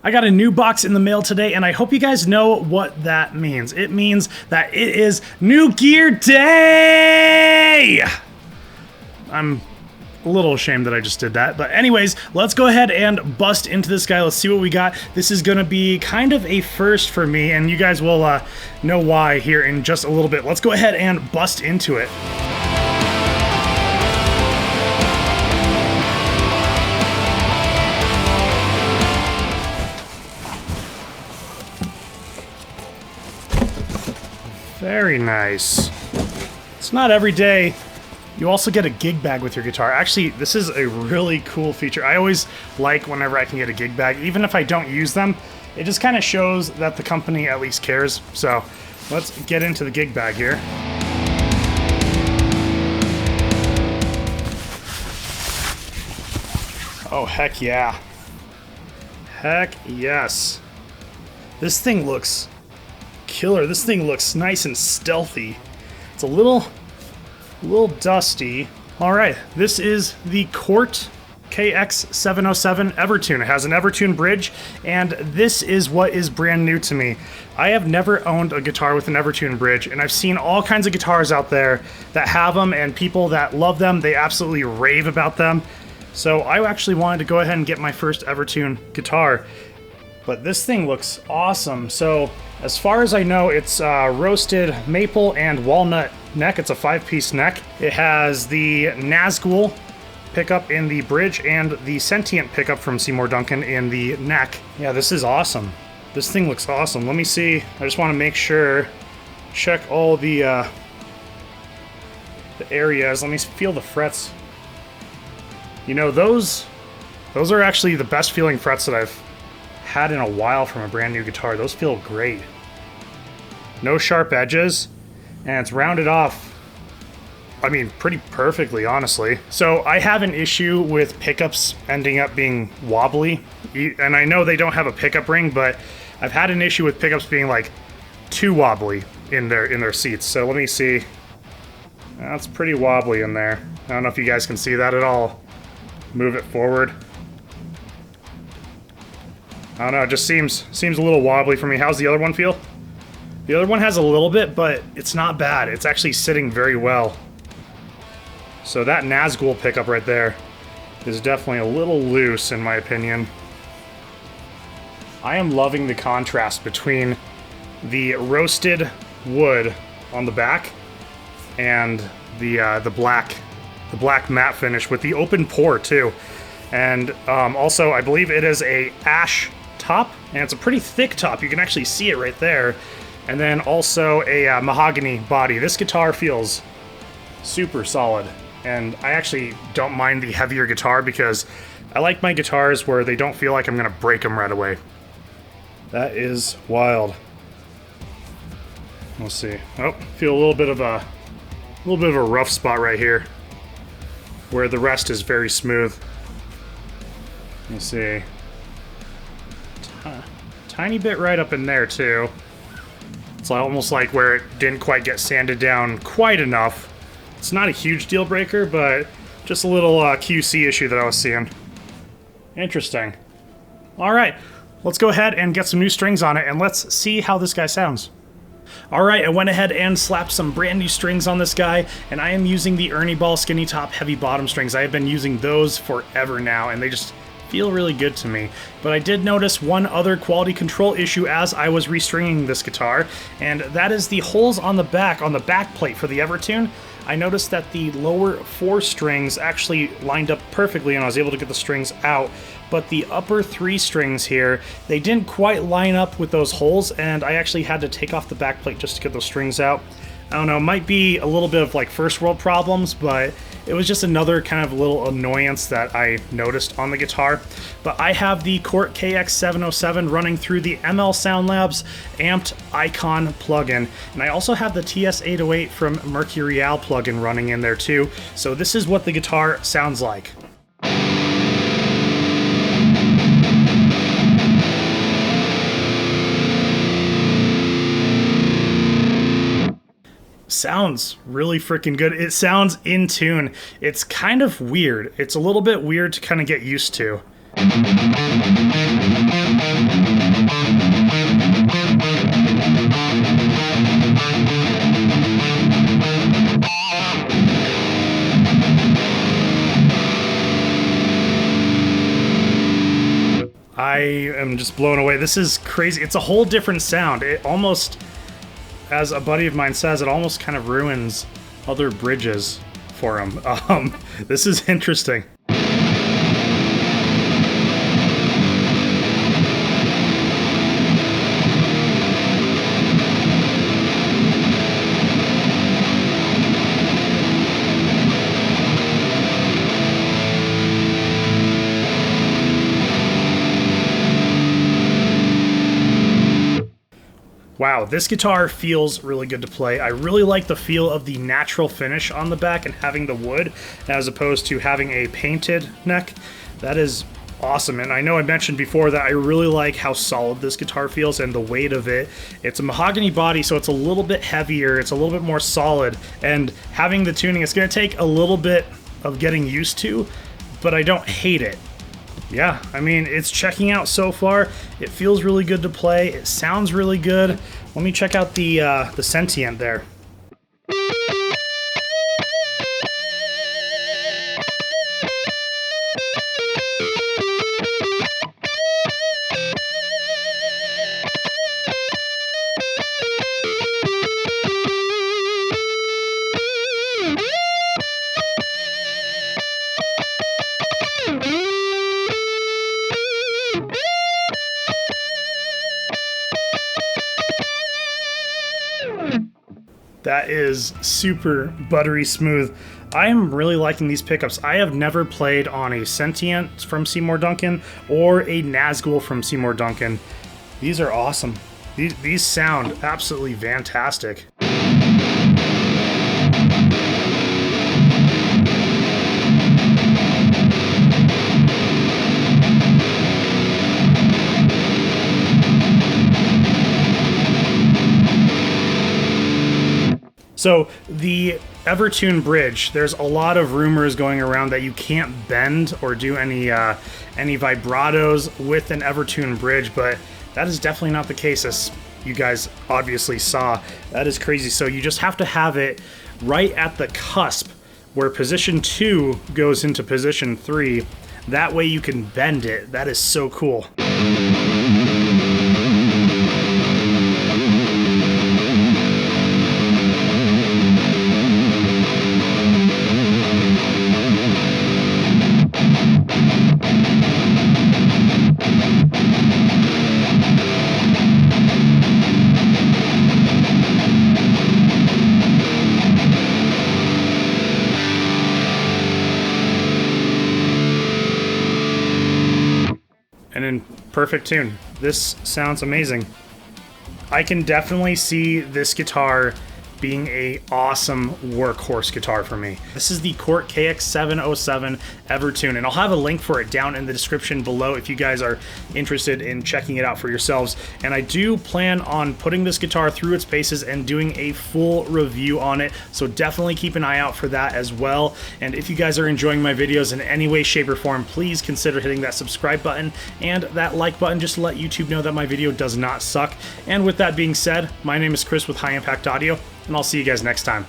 I got a new box in the mail today, and I hope you guys know what that means. It means that it is New Gear Day! I'm a little ashamed that I just did that, but anyways, let's go ahead and bust into this guy. Let's see what we got. This is gonna be kind of a first for me, and you guys will know why here in just a little bit. Let's go ahead and bust into it. Very nice. It's not every day you also get a gig bag with your guitar. Actually, this is a really cool feature. I always like whenever I can get a gig bag, even if I don't use them. It just kind of shows that the company at least cares. So let's get into the gig bag here. Oh, heck yeah. Heck yes. This thing looks killer. This thing looks nice and stealthy. It's a little dusty. All right, this is the Cort KX707 Evertune. It has an Evertune bridge, and this is what is brand new to me. I have never owned a guitar with an Evertune bridge, and I've seen all kinds of guitars out there that have them, and people that love them, they absolutely rave about them. So I actually wanted to go ahead and get my first Evertune guitar. But this thing looks awesome. So as far as I know, it's roasted maple and walnut neck. It's a 5-piece neck. It has the Nazgul pickup in the bridge and the Sentient pickup from Seymour Duncan in the neck. Yeah, this is awesome. This thing looks awesome. Let me see. I just want to make sure, check all the areas. Let me feel the frets. You know, those are actually the best feeling frets that I've had in a while from a brand new guitar. Those feel great. No sharp edges, and it's rounded off, I mean, pretty perfectly, honestly. So I have an issue with pickups ending up being wobbly, and I know they don't have a pickup ring, but I've had an issue with pickups being like too wobbly in their seats. So let me see. That's pretty wobbly in there. I don't know if you guys can see that at all. Move it forward. I don't know, it just seems a little wobbly for me. How's the other one feel? The other one has a little bit, but it's not bad. It's actually sitting very well. So that Nazgul pickup right there is definitely a little loose in my opinion. I am loving the contrast between the roasted wood on the back and the black matte finish with the open pore too. And also, I believe it is a ash top, and it's a pretty thick top. You can actually see it right there. And then also a mahogany body. This guitar feels super solid, and I actually don't mind the heavier guitar because I like my guitars where they don't feel like I'm gonna break them right away. That is wild. We'll see. Oh, feel a little bit of a rough spot right here, where the rest is very smooth. Let me see. Tiny bit right up in there too. It's almost like where it didn't quite get sanded down quite enough. It's not a huge deal breaker, but just a little QC issue that I was seeing. Interesting. All right, let's go ahead and get some new strings on it, and let's see how this guy sounds. Alright, I went ahead and slapped some brand new strings on this guy, and I am using the Ernie Ball Skinny Top Heavy Bottom strings. I have been using those forever now, and they just feel really good to me. But I did notice one other quality control issue as I was restringing this guitar, and that is the holes on the back plate for the Evertune. I noticed that the lower 4 strings actually lined up perfectly and I was able to get the strings out, but the upper 3 strings here, they didn't quite line up with those holes, and I actually had to take off the back plate just to get those strings out. I don't know, it might be a little bit of like first world problems, but it was just another kind of little annoyance that I noticed on the guitar. But I have the Cort KX707 running through the ML Sound Labs Amped Icon plugin, and I also have the TS808 from Mercurial plugin running in there too. So this is what the guitar sounds like. Sounds really freaking good. It sounds in tune. It's kind of weird. It's a little bit weird to kind of get used to. am just blown away. This is crazy. It's a whole different sound. It almost, as a buddy of mine says, it almost kind of ruins other bridges for him. This is interesting. Wow, this guitar feels really good to play. I really like the feel of the natural finish on the back and having the wood as opposed to having a painted neck. That is awesome. And I know I mentioned before that I really like how solid this guitar feels and the weight of it. It's a mahogany body, so it's a little bit heavier. It's a little bit more solid. And having the tuning, it's going to take a little bit of getting used to, but I don't hate it. Yeah, I mean, it's checking out so far. It feels really good to play. It sounds really good. Let me check out the sentient there. That is super buttery smooth. I am really liking these pickups. I have never played on a Sentient from Seymour Duncan or a Nazgul from Seymour Duncan. These are awesome. These sound absolutely fantastic. So the Evertune bridge, there's a lot of rumors going around that you can't bend or do any vibratos with an Evertune bridge, but that is definitely not the case, as you guys obviously saw. That is crazy. So you just have to have it right at the cusp where position 2 goes into position 3. That way you can bend it. That is so cool. And in perfect tune. This sounds amazing. I can definitely see this guitar being a awesome workhorse guitar for me. This is the Cort KX707 Evertune, and I'll have a link for it down in the description below if you guys are interested in checking it out for yourselves. And I do plan on putting this guitar through its paces and doing a full review on it, so definitely keep an eye out for that as well. And if you guys are enjoying my videos in any way, shape, or form, please consider hitting that subscribe button and that like button just to let YouTube know that my video does not suck. And with that being said, my name is Chris with High Impact Audio, and I'll see you guys next time.